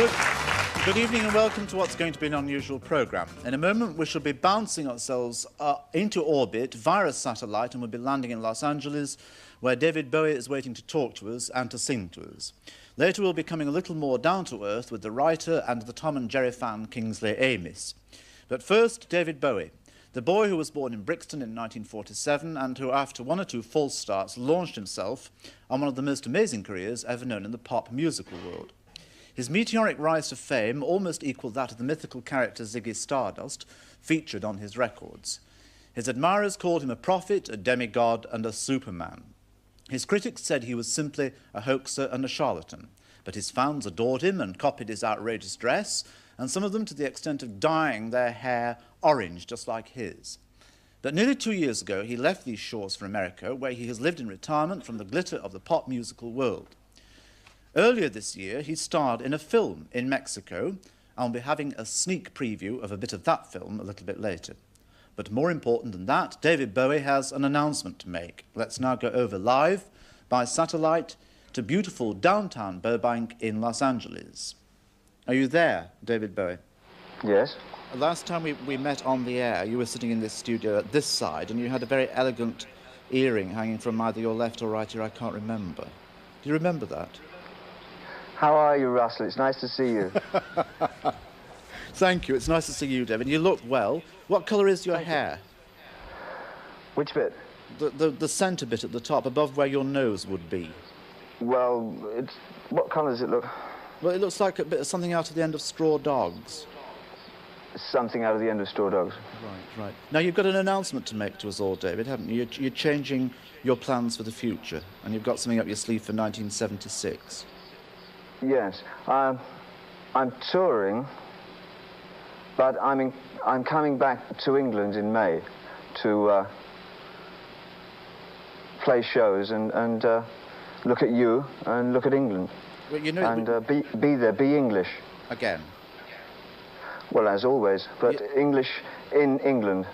Good. Good evening and welcome to what's going to be an unusual programme. In a moment we shall be bouncing ourselves into orbit via a satellite and we'll be landing in Los Angeles, where David Bowie is waiting to talk to us and to sing to us. Later we'll be coming a little more down to earth with the writer and the Tom and Jerry fan Kingsley Amis. But first, David Bowie, the boy who was born in Brixton in 1947 and who, after one or two false starts, launched himself on one of the most amazing careers ever known in the pop musical world. His meteoric rise to fame almost equalled that of the mythical character Ziggy Stardust, featured on his records. His admirers called him a prophet, a demigod, and a superman. His critics said he was simply a hoaxer and a charlatan, but his fans adored him and copied his outrageous dress, and some of them to the extent of dyeing their hair orange, just like his. But nearly 2 years ago, he left these shores for America, where he has lived in retirement from the glitter of the pop musical world. Earlier this year, he starred in a film in Mexico, and we'll be having a sneak preview of a bit of that film a little bit later. But more important than that, David Bowie has an announcement to make. Let's now go over live by satellite to beautiful downtown Burbank in Los Angeles. Are you there, David Bowie? Yes. Last time we met on the air, you were sitting in this studio at this side, and you had a very elegant earring hanging from either your left or right ear. I can't remember. Do you remember that? How are you, Russell? It's nice to see you. Thank you. It's nice to see you, David. You look well. What colour is your hair? Which bit? The centre bit at the top, above where your nose would be. Well, what colour does it look? Well, it looks like a bit of something out of the end of Straw Dogs. Something out of the end of Straw Dogs. Right, right. Now, you've got an announcement to make to us all, David, haven't you? You're changing your plans for the future, and you've got something up your sleeve for 1976. Yes. I'm touring, but I'm coming back to England in May to play shows and look at you and look at England. Well, you know, and be there, be English. Again? Well, as always, but English in England.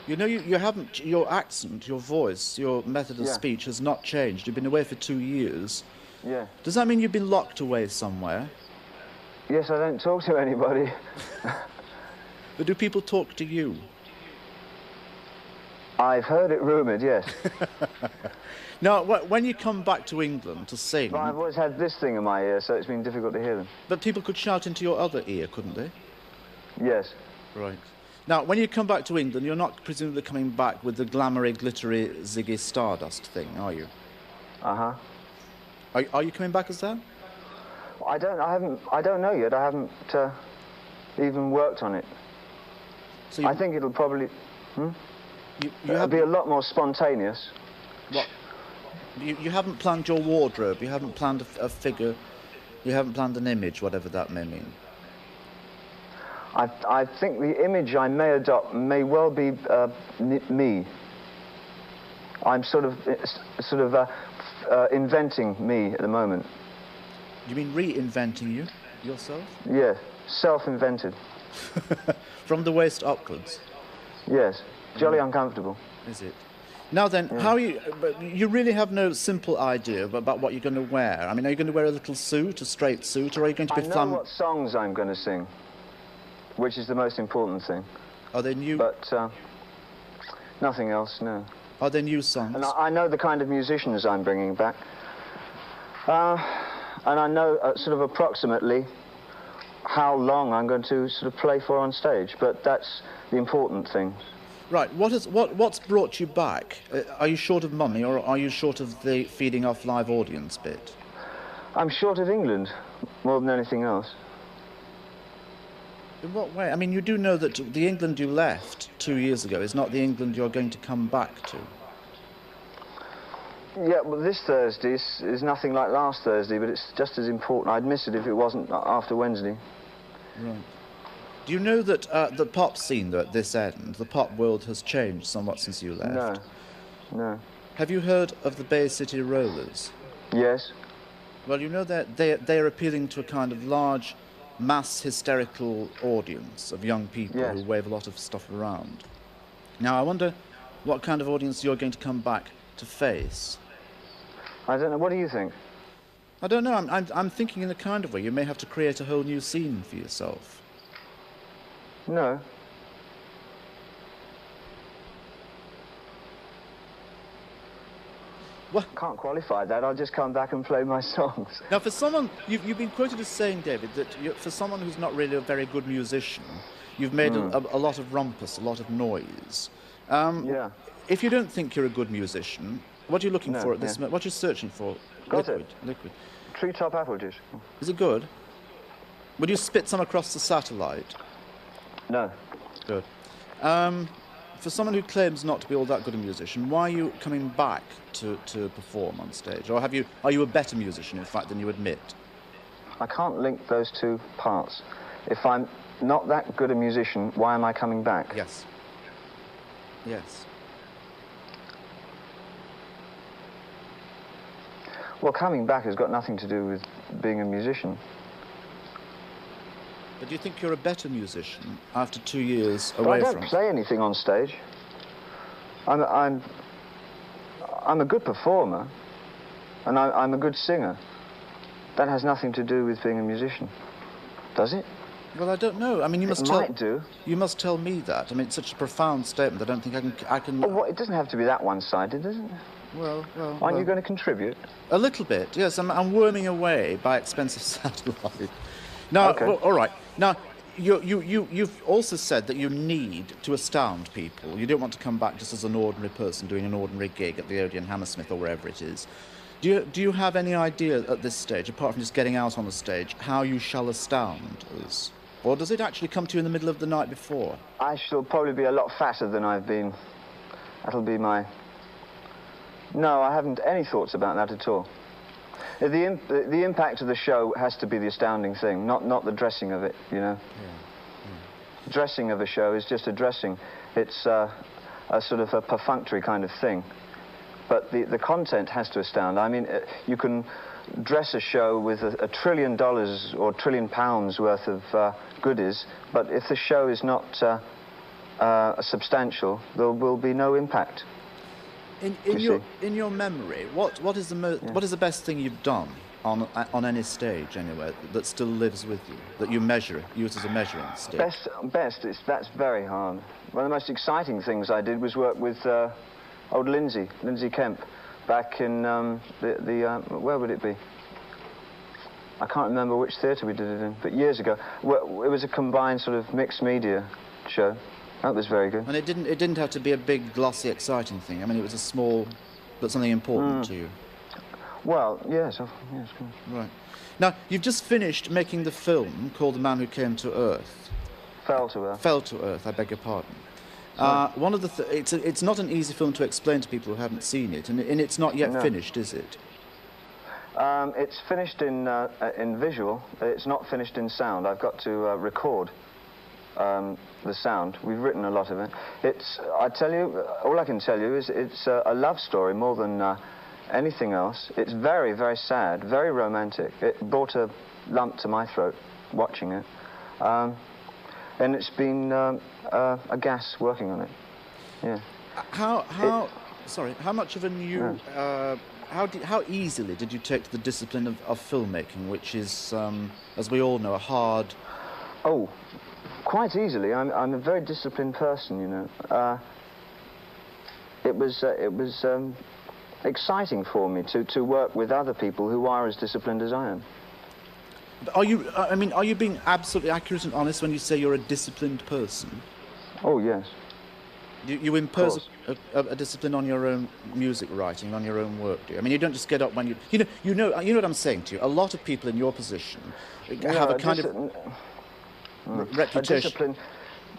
You know, you haven't, your accent, your voice, your method of speech has not changed. You've been away for 2 years. Yeah. Does that mean you've been locked away somewhere? Yes, I don't talk to anybody. But do people talk to you? I've heard it rumoured, yes. Now, when you come back to England to sing... But I've always had this thing in my ear, so it's been difficult to hear them. But people could shout into your other ear, couldn't they? Yes. Right. Now, when you come back to England, you're not presumably coming back with the glamoury, glittery Ziggy Stardust thing, are you? Uh-huh. Are you coming back as that? I don't know yet. I haven't even worked on it. So I think it'll probably... It'll be a lot more spontaneous. What? You haven't planned your wardrobe, you haven't planned a figure, you haven't planned an image, whatever that may mean. I think the image I may adopt may well be me. I'm sort of inventing me at the moment. You mean reinventing you, yourself? Yes, self-invented. From the waist upwards? Yes, jolly uncomfortable. Is it? Now then, how are you... But you really have no simple idea about what you're going to wear. I mean, are you going to wear a little suit, a straight suit, or are you going to be I know what songs I'm going to sing, which is the most important thing. Are they new? But nothing else, no. Are they new songs? And I know the kind of musicians I'm bringing back. And I know sort of approximately how long I'm going to sort of play for on stage, but that's the important thing. Right. What's brought you back? Are you short of money, or are you short of the feeding off live audience bit? I'm short of England, more than anything else. In what way? I mean, you do know that the England you left 2 years ago is not the England you're going to come back to. Yeah, well, this Thursday is nothing like last Thursday, but it's just as important. I'd miss it if it wasn't after Wednesday. Right. Do you know that the pop scene at this end, the pop world, has changed somewhat since you left? No, no. Have you heard of the Bay City Rollers? Yes. Well, you know that they're appealing to a kind of large, mass hysterical audience of young people who wave a lot of stuff around. Now, I wonder what kind of audience you're going to come back to face. I don't know. What do you think? I don't know. I'm thinking in a kind of way. You may have to create a whole new scene for yourself. No. Well, can't qualify that. I'll just come back and play my songs. Now, for someone, you've been quoted as saying, David, that for someone who's not really a very good musician, you've made a lot of rumpus, a lot of noise. Yeah. If you don't think you're a good musician, what are you looking for at this moment? What are you searching for? Got liquid, it. liquid. Treetop apple juice. Is it good? Would you spit some across the satellite? No. Good. For someone who claims not to be all that good a musician, why are you coming back to perform on stage? Or are you a better musician, in fact, than you admit? I can't link those two parts. If I'm not that good a musician, why am I coming back? Yes. Yes. Well, coming back has got nothing to do with being a musician. But do you think you're a better musician after 2 years away from... I don't play anything on stage. I'm a good performer, and I'm a good singer. That has nothing to do with being a musician, does it? Well, I don't know. I mean, you must You must tell me that. I mean, it's such a profound statement. I don't think I can. Well, it doesn't have to be that one-sided, does it? Well. Aren't you going to contribute? A little bit, yes. I'm worming away by expensive satellite. Now, okay. Well, all right. Now, you've also said that you need to astound people. You don't want to come back just as an ordinary person doing an ordinary gig at the Odeon Hammersmith or wherever it is. Do you have any idea at this stage, apart from just getting out on the stage, how you shall astound us? Or does it actually come to you in the middle of the night before? I shall probably be a lot fatter than I've been. That'll be my... No, I haven't any thoughts about that at all. The impact of the show has to be the astounding thing, not the dressing of it, you know. Yeah. Dressing of a show is just a dressing. It's a sort of a perfunctory kind of thing. But the content has to astound. I mean, you can dress a show with $1 trillion or £1 trillion worth of goodies, but if the show is not substantial, there will be no impact. In your memory, what is the best thing you've done on any stage anywhere that still lives with you, that you use as a measuring stick? That's very hard. One of the most exciting things I did was work with old Lindsay Kemp, back in where would it be? I can't remember which theatre we did it in, but years ago. It was a combined sort of mixed media show. That was very good. And it didn't have to be a big, glossy, exciting thing. I mean, it was a small, but something important to you. Well, yes. Right. Now, you've just finished making the film called The Man Who Came to Earth. Fell to Earth. Fell to Earth, I beg your pardon. One of the it's not an easy film to explain to people who haven't seen it, and it's not yet finished, is it? It's finished in visual. It's not finished in sound. I've got to record the sound. We've written a lot of it. I tell you, all I can tell you is it's a love story more than anything else. It's very, very sad, very romantic. It brought a lump to my throat watching it. And it's been a gas working on it. Yeah. How much of a new... How easily did you take to the discipline of filmmaking, which is, as we all know, a hard... Oh, quite easily. I'm a very disciplined person, you know. It was exciting for me to work with other people who are as disciplined as I am. Are you being absolutely accurate and honest when you say you're a disciplined person? Oh, yes. You impose a discipline on your own music writing, on your own work, do you? I mean, you don't just get up when you know what I'm saying to you. A lot of people in your position have a kind of reputation. A discipline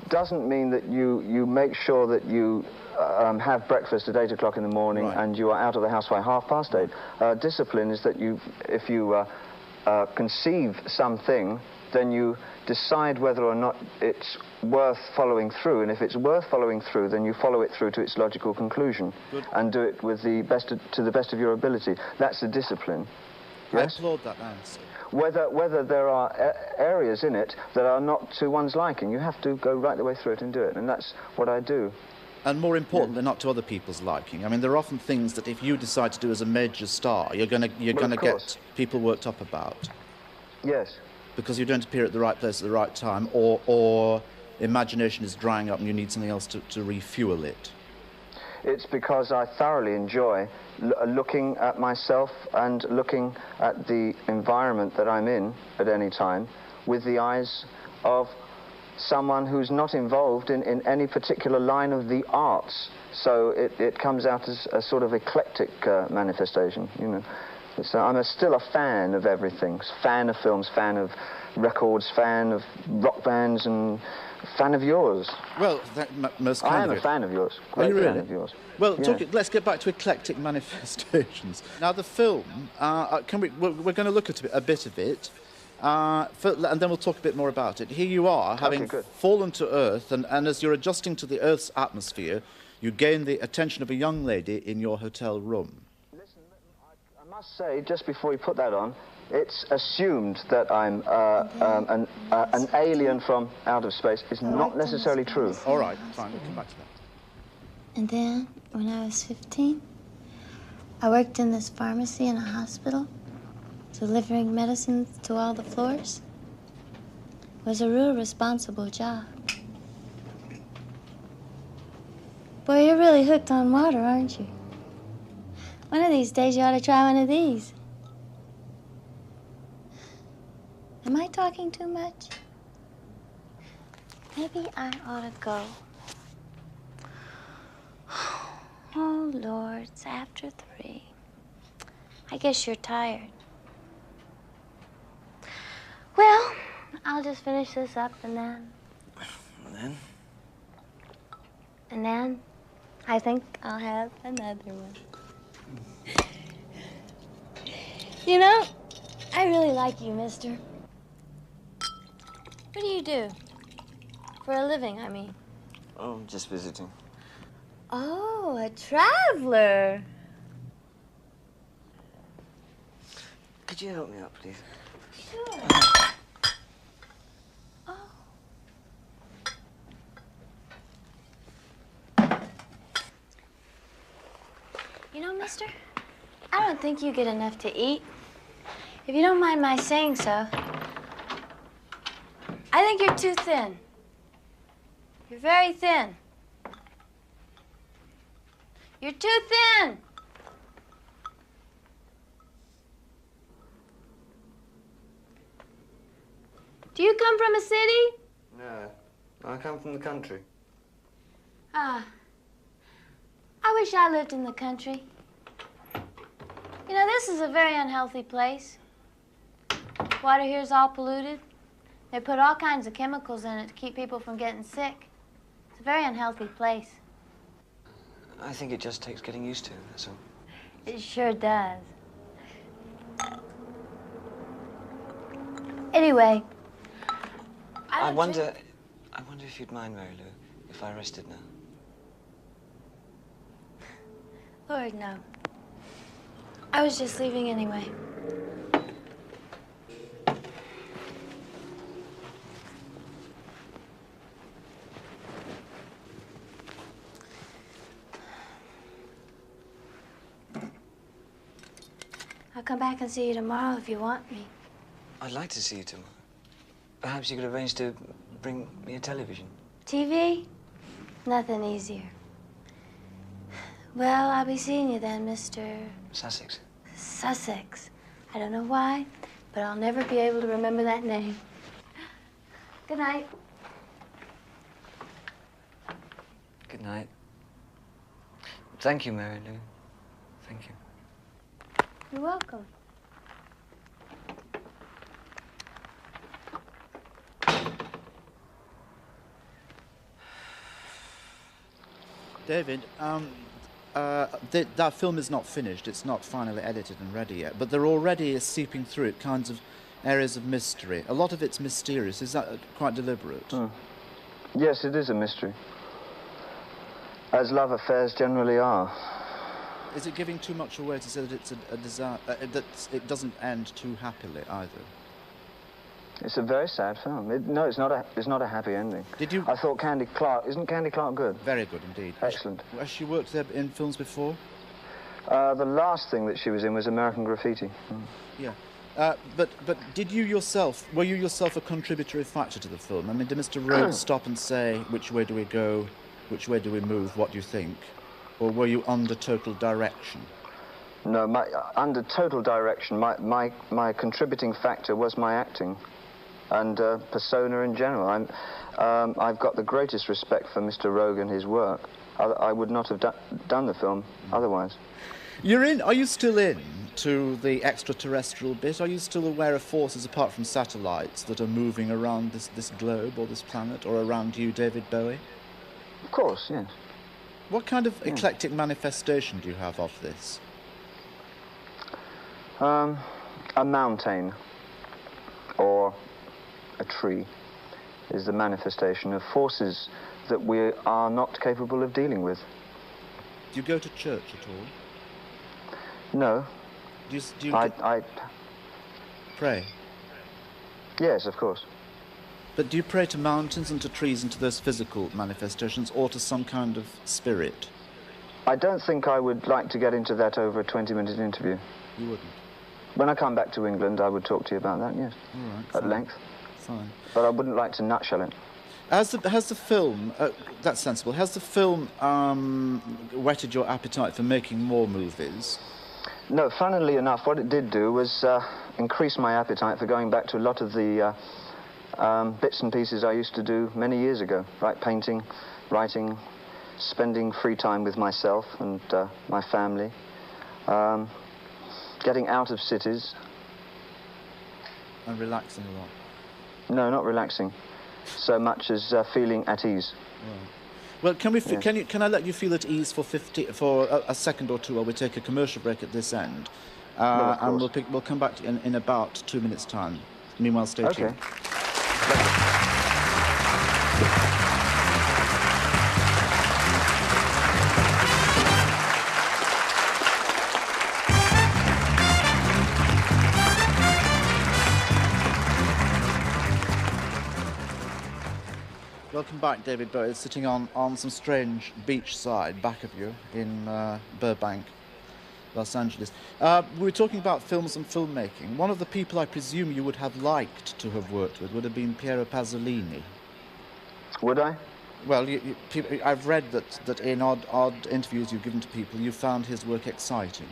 doesn't mean that you make sure that you have breakfast at 8 o'clock in the morning and you are out of the house by 8:30. Discipline is that if you conceive something, then you decide whether or not it's worth following through, and if it's worth following through, then you follow it through to its logical conclusion. Good. And do it with to the best of your ability. That's the discipline. Yes? I applaud that answer. Whether there are areas in it that are not to one's liking, you have to go right the way through it and do it, and that's what I do. And more importantly, not to other people's liking. I mean, there are often things that if you decide to do as a major star, you're gonna get people worked up about. Yes. Because you don't appear at the right place at the right time, or imagination is drying up and you need something else to refuel it. It's because I thoroughly enjoy looking at myself and looking at the environment that I'm in at any time with the eyes of someone who's not involved in any particular line of the arts. So it comes out as a sort of eclectic manifestation, you know. So I'm still a fan of everything. Fan of films, fan of records, fan of rock bands, and fan of yours. Well, most kind I am of a fan of yours. Are you really? Fan of yours. Well, Yeah. let's get back to eclectic manifestations. Now, the film, we're going to look at a bit of it, and then we'll talk a bit more about it. Here you are, having fallen to Earth, and as you're adjusting to the Earth's atmosphere, you gain the attention of a young lady in your hotel room. Listen, I must say, just before you put that on, it's assumed that I'm an alien from outer space. It's not necessarily true. All right, fine, we'll come back to that. And then, when I was 15, I worked in this pharmacy in a hospital, delivering medicines to all the floors. It was a real responsible job. Boy, you're really hooked on water, aren't you? One of these days you ought to try one of these. Am I talking too much? Maybe I ought to go. Oh, Lord, it's after 3. I guess you're tired. Well, I'll just finish this up and then... And then, I think I'll have another one. You know, I really like you, mister. What do you do? For a living, I mean. Oh, just visiting. Oh, a traveler. Could you help me out, please? Sure. Oh. You know, mister, I don't think you get enough to eat. If you don't mind my saying so, I think you're too thin. You're very thin. You're too thin. Do you come from a city? No, I come from the country. Ah, I wish I lived in the country. You know, this is a very unhealthy place. Water here's all polluted. They put all kinds of chemicals in it to keep people from getting sick. It's a very unhealthy place. I think it just takes getting used to, that's all. It sure does. Anyway, I wonder if you'd mind, Mary Lou, if I rested now. Lord, no. I was just leaving anyway. I'll come back and see you tomorrow if you want me. I'd like to see you tomorrow. Perhaps you could arrange to bring me a television. TV? Nothing easier. Well, I'll be seeing you then, Mr. Sussex. Sussex. I don't know why, but I'll never be able to remember that name. Good night. Good night. Thank you, Mary Lou. Thank you. You're welcome. David, that film is not finished. It's not finally edited and ready yet, but there already is seeping through it kinds of areas of mystery. A lot of it's mysterious. Is that quite deliberate? Yes, it is a mystery. As love affairs generally are. Is it giving too much away to say that it's a desire, that it doesn't end too happily either? It's a very sad film. No, it's not a happy ending. Did you? I thought Candy Clark... Isn't Candy Clark good? Very good indeed. Excellent. Has she worked there in films before? The last thing that she was in was American Graffiti. Yeah. But did you yourself... Were you yourself a contributory factor to the film? I mean, did Mr. Rhodes stop and say, which way do we go? Which way do we move? What do you think? Or were you under total direction? No, under total direction. My contributing factor was my acting and persona in general. I've got the greatest respect for Mr. Rogue and his work. I would not have done the film otherwise. Are you still in to the extraterrestrial bit? Are you still aware of forces apart from satellites that are moving around this globe or this planet, or around you, David Bowie? Of course, yes. What kind of eclectic manifestation do you have of this? A mountain or a tree is the manifestation of forces that we are not capable of dealing with. Do you go to church at all? No. Do you I pray? Yes, of course. But do you pray to mountains and to trees and to those physical manifestations, or to some kind of spirit? I don't think I would like to get into that over a 20-minute interview. You wouldn't? When I come back to England, I would talk to you about that, yes. All right. At Fine. length. Fine. But I wouldn't like to nutshell it. Has the film, that's sensible, has the film whetted your appetite for making more movies? No, funnily enough, what it did do was increase my appetite for going back to a lot of the bits and pieces I used to do many years ago, like painting, writing, spending free time with myself and my family, getting out of cities. And relaxing a lot? No, not relaxing, so much as feeling at ease. Right. Well, can I let you feel at ease for a second or two while we take a commercial break at this end, and we'll come back to you in about 2 minutes' time. Meanwhile, stay tuned. Welcome back, David Bowie, sitting on some strange beachside back of you in Burbank, Los Angeles. We were talking about films and filmmaking. One of the people I presume you would have liked to have worked with would have been Piero Pasolini. Would I? Well, I've read that in odd interviews you've given to people, you found his work exciting.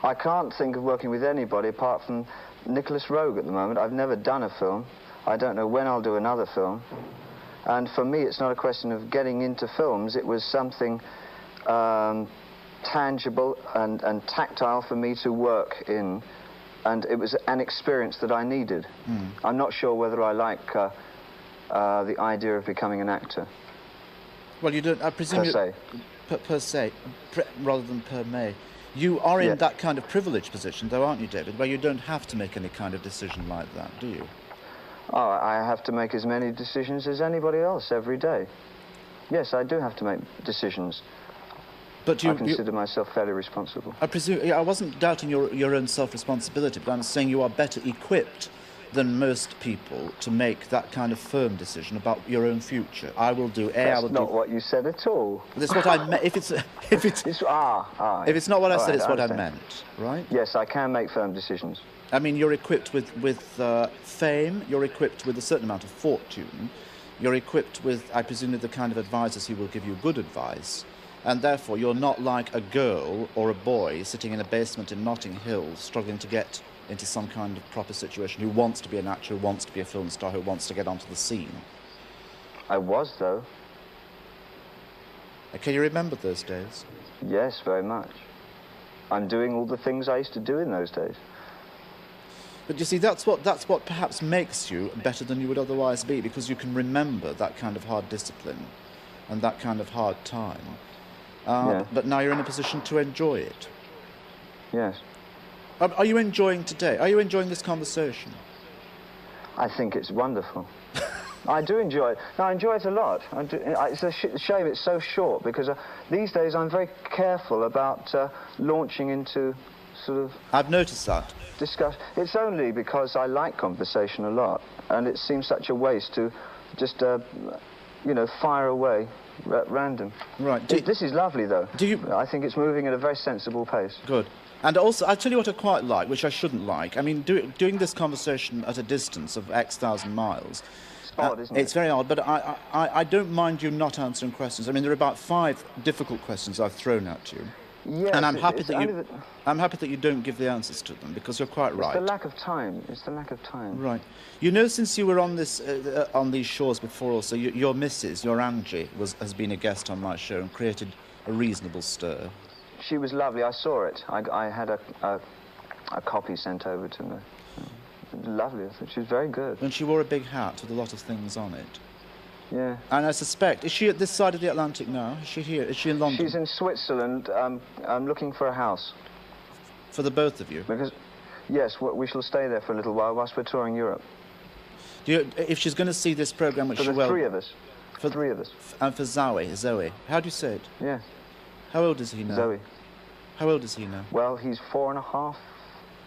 I can't think of working with anybody apart from Nicholas Roeg at the moment. I've never done a film. I don't know when I'll do another film. And for me, it's not a question of getting into films. It was something tangible and tactile for me to work in. And it was an experience that I needed. I'm not sure whether I like the idea of becoming an actor. Well, you don't, I presume... Per se. Rather than per me. You are in that kind of privileged position, though, aren't you, David, where you don't have to make any kind of decision like that, do you? Oh, I have to make as many decisions as anybody else every day. Yes, I do have to make decisions. But I consider myself fairly responsible. I presume... I wasn't doubting your own self-responsibility, but I'm saying you are better equipped than most people to make that kind of firm decision about your own future. I will do A, That's not what you said at all. That's what I meant. If it's not what I said, it's what I meant, right? Yes, I can make firm decisions. I mean, you're equipped with fame, you're equipped with a certain amount of fortune, you're equipped with, I presume, the kind of advisors who will give you good advice, and therefore you're not like a girl or a boy sitting in a basement in Notting Hill struggling to get into some kind of proper situation, who wants to be an actor, who wants to be a film star, who wants to get onto the scene. I was, though. Can you remember those days? Yes, very much. I'm doing all the things I used to do in those days. But you see, that's what perhaps makes you better than you would otherwise be, because you can remember that kind of hard discipline and that kind of hard time. But now you're in a position to enjoy it. Yes. Are you enjoying today? Are you enjoying this conversation? I think it's wonderful. I do enjoy it. No, I enjoy it a lot. It's a shame it's so short, because these days I'm very careful about launching into sort of I've noticed that. discuss. It's only because I like conversation a lot, and it seems such a waste to just, you know, fire away at random. Right. This is lovely, though. Do you? I think it's moving at a very sensible pace. Good. And also, I'll tell you what I quite like, which I shouldn't like. I mean, doing this conversation at a distance of X thousand miles. It's odd, isn't it? It's very odd, but I don't mind you not answering questions. I mean, there are about 5 difficult questions I've thrown at you. Yes, and I'm happy that you don't give the answers to them, because you're quite right. It's the lack of time. It's the lack of time. Right. You know, since you were on this on these shores before, also your missus, your Angie, has been a guest on my show and created a reasonable stir. She was lovely. I saw it. I had a copy sent over to me. Lovely. I thought she was very good. And she wore a big hat with a lot of things on it. Yeah. And I suspect, is she at this side of the Atlantic now? Is she here? Is she in London? She's in Switzerland. I'm looking for a house. For the both of you? Because, yes, we shall stay there for a little while whilst we're touring Europe. If she's going to see this programme, which she will... For the 3 of us. For 3 of us. And for Zoe. How do you say it? Yeah. How old is he now? Zoe. How old is he now? Well, he's 4.5,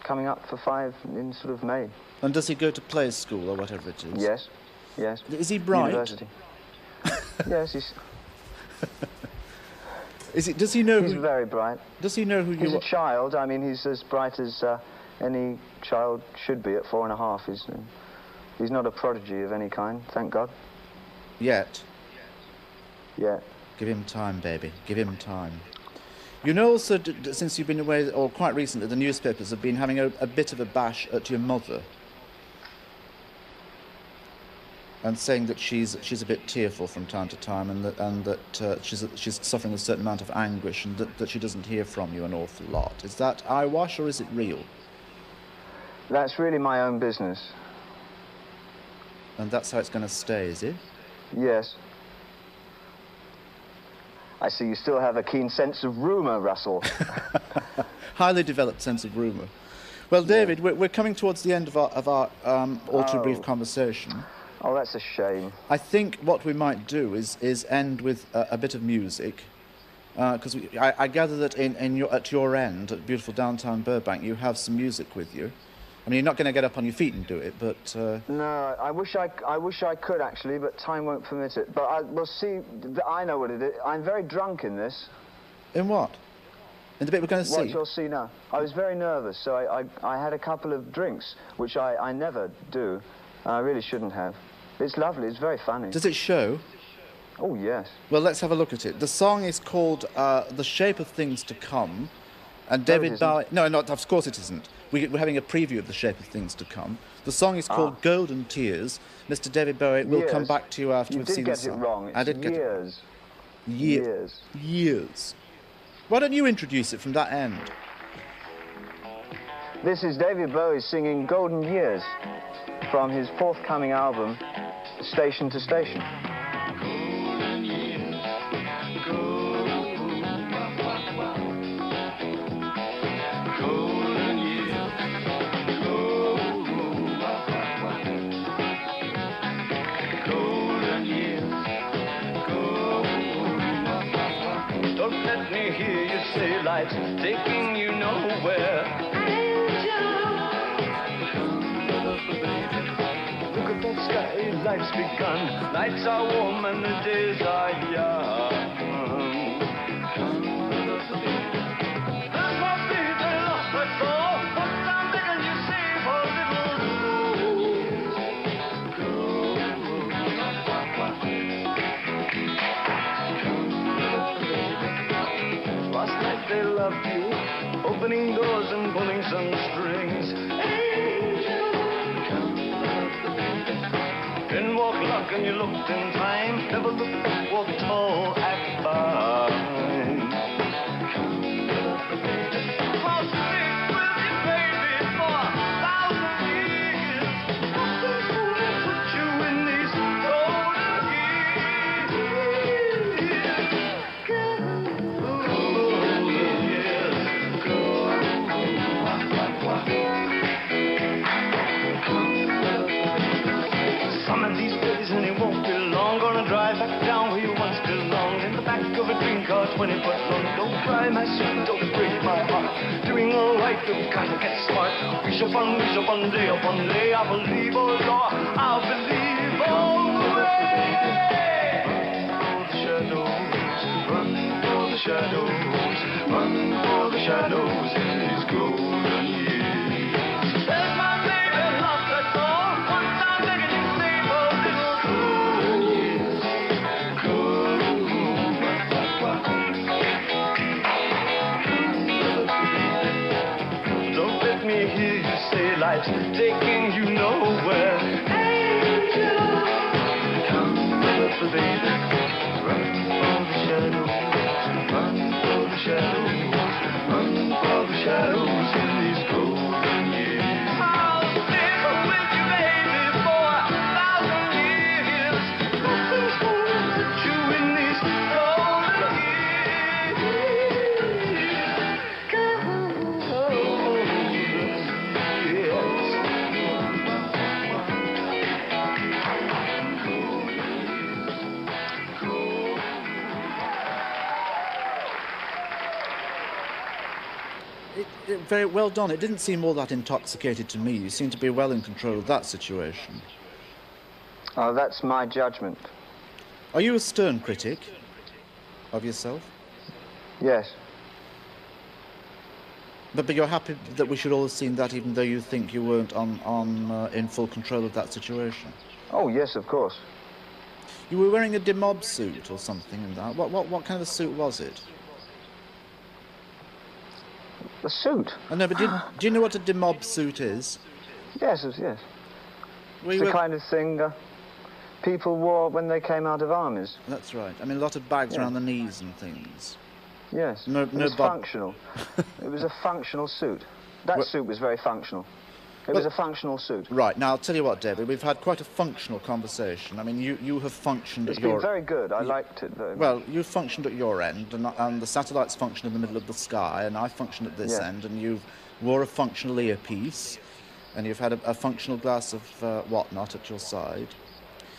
coming up for 5 in sort of May. And does he go to play school or whatever it is? Yes. Yes. Is he bright? University. Yes, he's... Does he know He's very bright. Does he know who you are? He's a child. I mean, he's as bright as any child should be at 4.5. He's not a prodigy of any kind, thank God. Yet. Yeah. Give him time, baby. Give him time. You know, also, since you've been away, or quite recently, the newspapers have been having a bit of a bash at your mother. And saying that she's a bit tearful from time to time, and that she's suffering a certain amount of anguish, and that she doesn't hear from you an awful lot. Is that eyewash or is it real? That's really my own business. And that's how it's going to stay, is it? Yes. I see you still have a keen sense of rumour, Russell. Highly developed sense of rumour. Well, David, we're coming towards the end of our all too brief conversation. Oh, that's a shame. I think what we might do is end with a bit of music, because I gather that at your end, at beautiful downtown Burbank, you have some music with you. I mean, you're not going to get up on your feet and do it, but... No, I wish I could, actually, but time won't permit it. But we'll see. I know what it is. I'm very drunk in this. In what? In the bit we're going to see? What you'll see now. I was very nervous, so I had a couple of drinks, which I never do. I really shouldn't have. It's lovely. It's very funny. Does it show? Oh, yes. Well, let's have a look at it. The song is called The Shape of Things to Come. And David Bowie... No, of course it isn't. We're having a preview of The Shape of Things to Come. The song is called Golden Tears. Mr. David Bowie, we'll come back to you after we've seen the song. You did get it wrong. It's I did get years. Years. Years. Why don't you introduce it from that end? This is David Bowie singing Golden Years from his forthcoming album, Station to Station. Golden years, golden years, golden years, don't let me hear you say life's taking you nowhere. Sky, life's begun, nights are warm and the days are young. There's more people lost, that's all, but I'm begging you save a little. Last night they loved you, opening doors and pulling some strings. Didn't walk luck and you looked in time. Never looked back, walk tall, act fine. I'll stick with you, baby, for 1,000 years. Nothing's gonna put you in these golden Some of these days and it won't be long. Gonna drive back down where you once belonged. In the back of a dream car, 20 foot long. Don't cry, my sweet, don't break my heart. Doing all right. life, you've got to get smart. Wish upon day, I believe, oh Lord, I believe, oh run for the shadows, run for the shadows in these golden years. There's my baby, lost her soul. Once I'm begging you, save a little golden years. Don't let me hear you say life's taking you nowhere. Angel, come with the baby. Run for the shadows, run for the shadows, run for the shadows in these golden years. I'll stick with you, baby, for 1,000 years. Nothing's gonna put you in these golden Very well done. It didn't seem all that intoxicated to me. You seem to be well in control of that situation. Oh, that's my judgment. Are you a stern critic of yourself? Yes. But you're happy that we should all have seen that, even though you think you weren't in full control of that situation? Oh, yes, of course. You were wearing a demob suit or something in that. What kind of suit was it? The suit? I know, but do you know what a demob suit is? Yes, yes. Well, It's the kind of thing people wore when they came out of armies. That's right. I mean, a lot of bags around the knees and things. Yes. No, it was functional. It was a functional suit. That suit was very functional. It was a functional suit. Right. Now, I'll tell you what, David, we've had quite a functional conversation. I mean, you have functioned at your... It's been very good. I liked it very much. Well, you functioned at your end, and the satellites function in the middle of the sky, and I functioned at this end, and you wore a functional earpiece, and you've had a functional glass of whatnot at your side.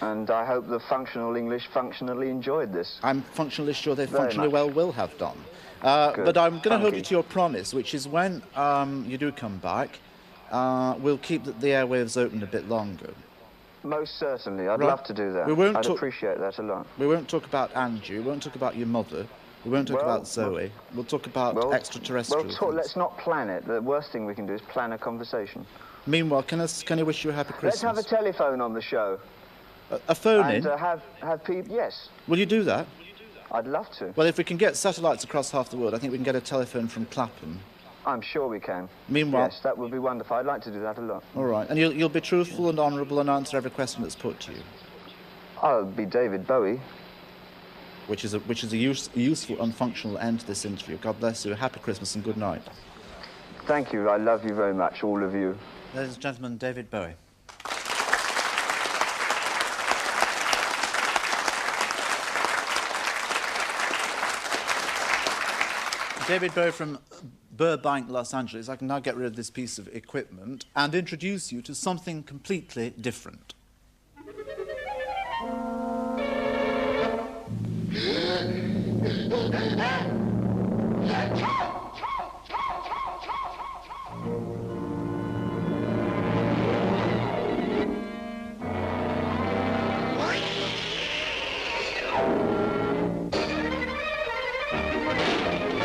And I hope the functional English functionally enjoyed this. I'm functionally sure they Very functionally much. will have done. But I'm going to hold you you. to your promise, which is when you do come back, we'll keep the airwaves open a bit longer. Most certainly. I'd Right. love to do that. We won't I'd talk- appreciate that a lot. We won't talk about Angie, we won't talk about your mother, we won't talk Well, about Zoe, we'll talk about extraterrestrial things. let's not plan it. The worst thing we can do is plan a conversation. Meanwhile, can I wish you a happy Let's Christmas? have a telephone on the show. A phone And in? have people... Yes, Will you do that? I'd love to. Well, if we can get satellites across half the world, I think we can get a telephone from Clapham. I'm sure we can. Meanwhile... Yes, that would be wonderful. I'd like to do that a lot. All right, and you'll be truthful and honourable and answer every question that's put to you, I'll be David Bowie. which is a useful and functional end to this interview. God bless you, happy Christmas and good night. Thank you. I love you very much, all of you. Ladies and gentlemen, David Bowie. David Bowie from Burbank, Los Angeles. I can now get rid of this piece of equipment and introduce you to something completely different.